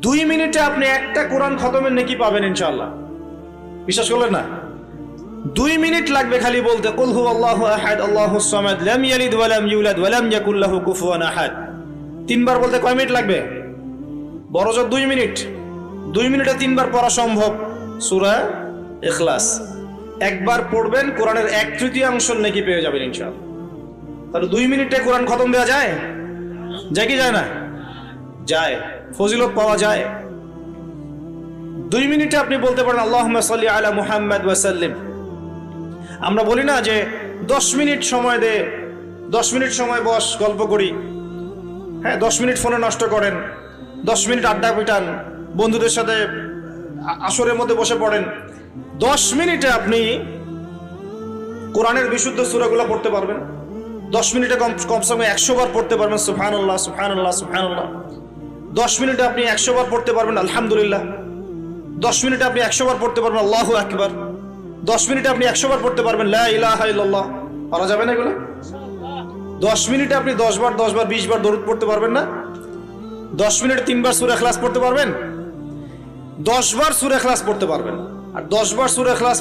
2 মিনিটে আপনি একটা কোরআন খতমের নেকি পাবেন ইনশাআল্লাহ। বিশ্বাস করলেন না? 2 মিনিট লাগবে খালি বলতে কুল হুয়াল্লাহু আহাদ আল্লাহুস সামাদ লাম ইয়ালিদ ওয়া লাম ইউলাদ ওয়া লাম ইয়াকুল লাহু কুফুয়ান আহাদ। 3 বার বলতে কয় মিনিট লাগবে? বড়জোর 2 মিনিট। 2 মিনিটে 3 বার পড়া সম্ভব সূরা ইখলাস। একবার পড়বেন কোরআনের 1/3 নেকি পেয়ে যাবেন ইনশাআল্লাহ। তাহলে 2 মিনিটে কোরআন খতম দেওয়া যায়? যায় কি যায় না? যায়, ফজিলত পাওয়া যায়। 2 মিনিটে আপনি বলতে পারেন আল্লাহুম্মা সাল্লি আলা মুহাম্মাদ ওয়া সাল্লিম। আমরা বলি না যে 10 মিনিট সময় দে, 10 মিনিট সময় বস গল্প করি, হ্যাঁ 10 মিনিট ফোনে নষ্ট করেন, 10 মিনিট আড্ডা পিটান, বন্ধুদের সাথে আসরের মধ্যে বসে পড়েন। 10 মিনিটে আপনি কোরআনের বিশুদ্ধ সূরাগুলো পড়তে পারবেন। 10 মিনিটে কমসে কম 100 বার পড়তে পারবেন সুবহানাল্লাহ সুবহানাল্লাহ সুবহানাল্লাহ। 10 মিনিটে আপনি 100 বার পড়তে পারবেন আলহামদুলিল্লাহ। 10 মিনিটে আপনি 100 বার পড়তে পারবেন আল্লাহু আকবার। 10 মিনিটে আপনি 100 বার পড়তে পারবেন লা ইলাহা ইল্লাল্লাহ। পারা যাবে না এগুলো? 10 মিনিটে আপনি 10 বার 10 বার 20 বার দরুদ পড়তে পারবেন না? 10 মিনিটে 3 বার সূরা ইখলাস পড়তে পারবেন? 10 বার সূরা ইখলাস পড়তে পারবেন। আর 10 বার সূরা ইখলাস